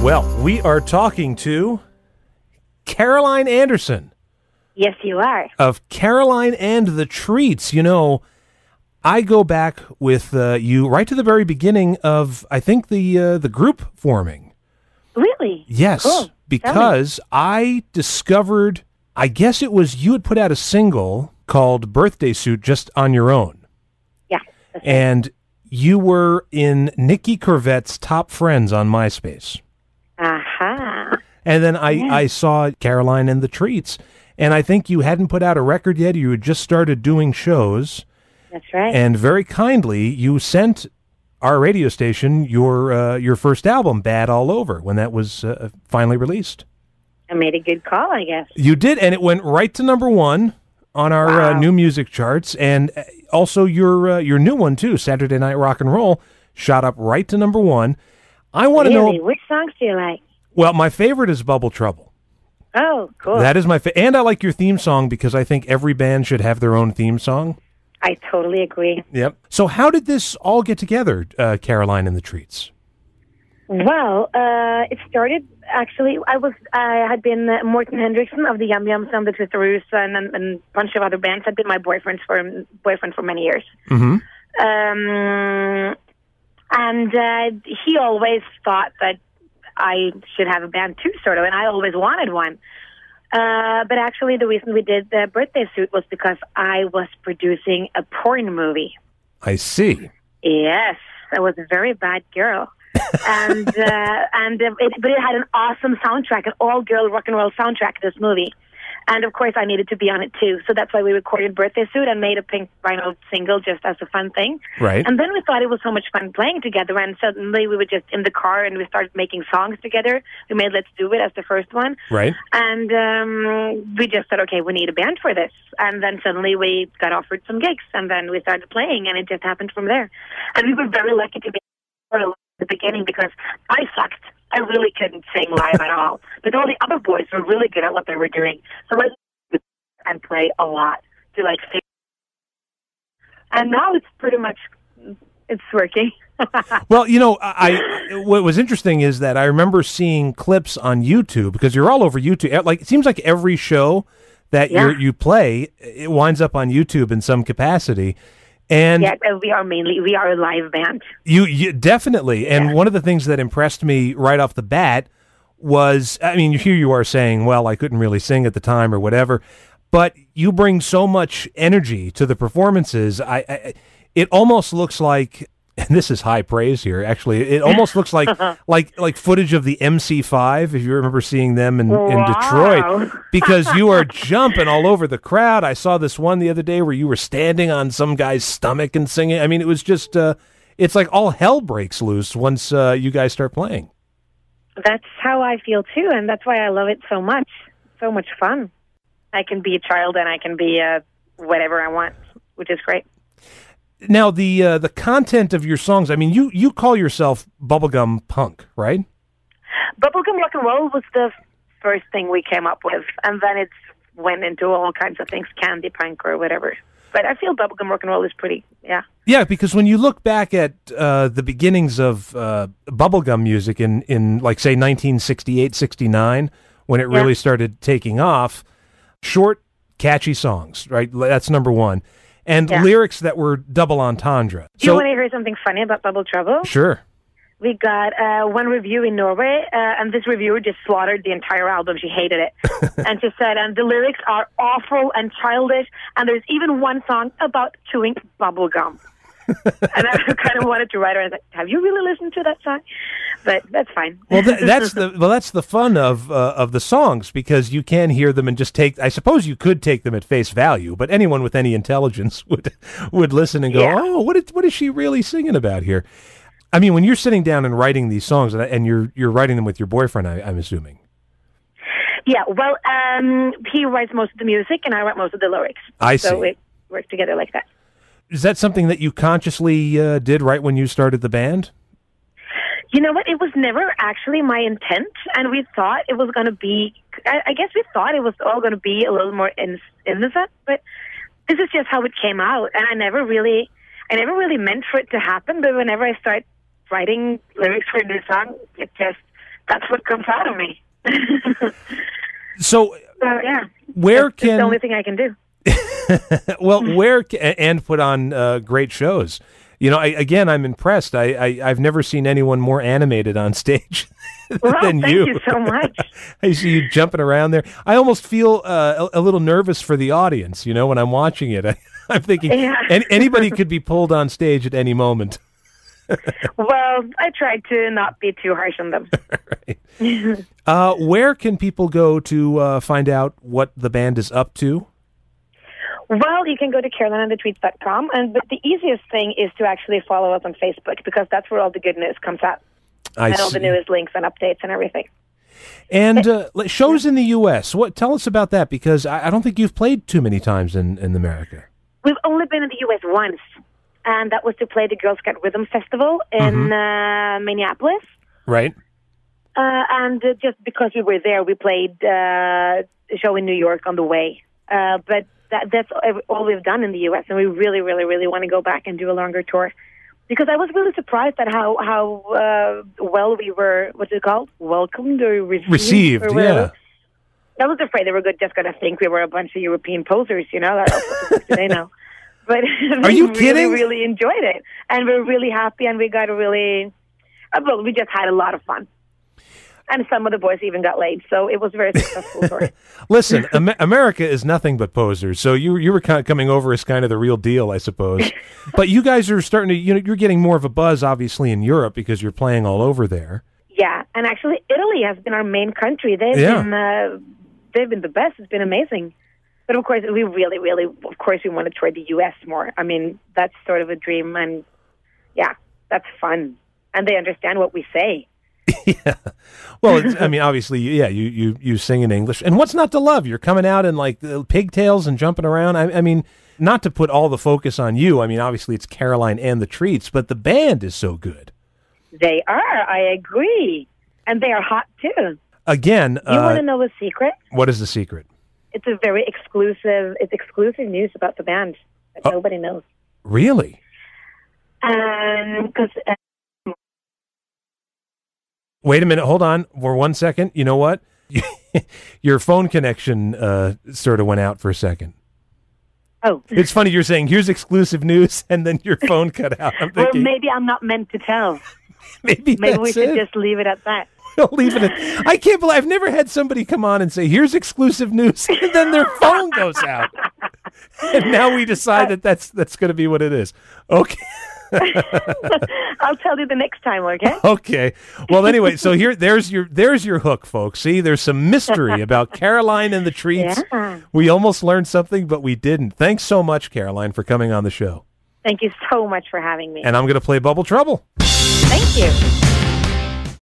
Well, we are talking to Caroline Andersen. Yes, you are. Of Caroline and the Treats. You know, I go back with you right to the very beginning of, I think, the group forming. Really? Yes, cool. because I discovered, I guess it was you had put out a single called Birthday Suit just on your own. Yeah. And you were in Nikki Corvette's top friends on MySpace. Aha. And then I saw Caroline and the Treats, and I think you hadn't put out a record yet. You had just started doing shows. That's right. And very kindly, you sent our radio station your first album, Bad All Over, when that was finally released. I made a good call, I guess. You did, and it went right to number one on our new music charts, and also your new one, too, Saturday Night Rock and Roll, shot up right to number one. I want to know... Which songs do you like? Well, my favorite is Bubble Trouble. Oh, cool. That is my and I like your theme song because I think every band should have their own theme song. I totally agree. Yep. So how did this all get together, Caroline and the Treats? Well, it started, actually, I had been Morten Hendrickson of the Yum Yums and the Twisteroos and a bunch of other bands. Had been my boyfriend for many years. Mm-hmm. And he always thought that I should have a band too, sort of, and I always wanted one. But actually, the reason we did the Birthday Suit was because I was producing a porn movie. I see. Yes, I was a very bad girl. But it had an awesome soundtrack, an all-girl rock and roll soundtrack, this movie. And, of course, I needed to be on it, too. So that's why we recorded Birthday Suit and made a Pink Rhino single just as a fun thing. Right. And then we thought it was so much fun playing together, and suddenly we were just in the car and we started making songs together. We made Let's Do It as the first one. Right. And we just said, okay, we need a band for this. And then suddenly we got offered some gigs, and then we started playing, and it just happened from there. And we were very lucky to be at the beginning because I sucked. I really couldn't sing live at all. But all the other boys were really good at what they were doing. So I and play a lot to sing. And now it's pretty much, it's working. Well, you know, what was interesting is that I remember seeing clips on YouTube, because you're all over YouTube. Like, it seems like every show that you play, it winds up on YouTube in some capacity. And yeah, we are a live band. You definitely. And one of the things that impressed me right off the bat was, I mean, here you are saying, well, I couldn't really sing at the time or whatever, but you bring so much energy to the performances. It almost looks like, and this is high praise here, actually, it almost looks like like footage of the MC5, if you remember seeing them in Detroit, because you are jumping all over the crowd. I saw this one the other day where you were standing on some guy's stomach and singing. I mean, it was just, it's like all hell breaks loose once you guys start playing. That's how I feel, too, and that's why I love it so much. So much fun. I can be a child and I can be whatever I want, which is great. Now, the content of your songs, I mean, you call yourself bubblegum punk, right? Bubblegum Rock'n'Roll was the first thing we came up with, and then it went into all kinds of things, candy punk or whatever. But I feel Bubblegum Rock'n'Roll is pretty, Yeah, because when you look back at the beginnings of bubblegum music in like, say, 1968, 69, when it really started taking off, short, catchy songs, right? That's number one. And lyrics that were double entendre. Do you want to hear something funny about Bubble Trouble? Sure. We got one review in Norway, and this reviewer just slaughtered the entire album. She hated it. And she said, and the lyrics are awful and childish, and there's even one song about chewing bubble gum. And I kind of wanted to write her, and I was like, have you really listened to that song? But that's fine. Well, that's the fun of the songs, because you can hear them and just take. I suppose you could take them at face value, but anyone with any intelligence would listen and go, "Oh, what is she really singing about here?" I mean, when you're sitting down and writing these songs, and you're writing them with your boyfriend, I'm assuming. Yeah, well, he writes most of the music, and I write most of the lyrics. I see. So we work together like that. Is that something that you consciously did right when you started the band? You know what? It was never actually my intent, and we thought it was going to be, I guess we thought it was all going to be a little more innocent, but this is just how it came out, and I never really meant for it to happen, but whenever I start writing lyrics for a new song, it just that's what comes out of me. So yeah, where it's the only thing I can do. Well, and put on great shows. You know, I'm impressed. I've never seen anyone more animated on stage than you. Thank you so much. I see you jumping around there. I almost feel a little nervous for the audience, you know, when I'm watching it. I'm thinking anybody could be pulled on stage at any moment. Well, I tried to not be too harsh on them. Right. Where can people go to find out what the band is up to? Well, you can go to CarolineandTheTweets.com, but the easiest thing is to actually follow us on Facebook, because that's where all the good news comes out. And all the newest links and updates and everything. And shows in the U.S., tell us about that, because I don't think you've played too many times in America. We've only been in the U.S. once, and that was to play the Girl Scout Rhythm Festival in Minneapolis. Right. And just because we were there, we played a show in New York on the way. But that's all we've done in the U.S., and we really, really, really want to go back and do a longer tour. Because I was really surprised at how well we were, what's it called? Welcomed or received? Yeah. I was afraid they were just going to think we were a bunch of European posers, you know? What do they know? But are you kidding? We really enjoyed it. And we're really happy, and we got we just had a lot of fun. And some of the boys even got laid, so it was a very successful tour. Listen, America is nothing but posers, so you were kind of coming over as kind of the real deal, I suppose. But you guys are starting to, you're getting more of a buzz, obviously, in Europe because you're playing all over there. Yeah, and actually, Italy has been our main country. They've been the best. It's been amazing. But of course, we really, really, we want to tour the U.S. more. I mean, that's sort of a dream, and yeah, that's fun. And they understand what we say. Yeah. Well, obviously, yeah, you sing in English. And what's not to love? You're coming out in, like, pigtails and jumping around. I mean, not to put all the focus on you. I mean, obviously, it's Caroline and the Treats, but the band is so good. They are. I agree. And they are hot, too. Again. You want to know a secret? What is the secret? It's a very exclusive news about the band that nobody knows. Really? Because... Wait a minute. Hold on for 1 second. You know what? Your phone connection sort of went out for a second. Oh. It's funny you're saying, here's exclusive news, and then your phone cut out. I'm thinking, well, maybe I'm not meant to tell. Maybe we should just leave it at that. We'll leave it at, I can't believe I've never had somebody come on and say, here's exclusive news, and then their phone goes out. And now we decide that's going to be what it is. Okay. I'll tell you the next time, okay? Okay. Well, anyway, so there's your hook, folks. See, there's some mystery about Caroline and the Treats. Yeah. We almost learned something, but we didn't. Thanks so much, Caroline, for coming on the show. Thank you so much for having me. And I'm going to play Bubble Trouble. Thank you.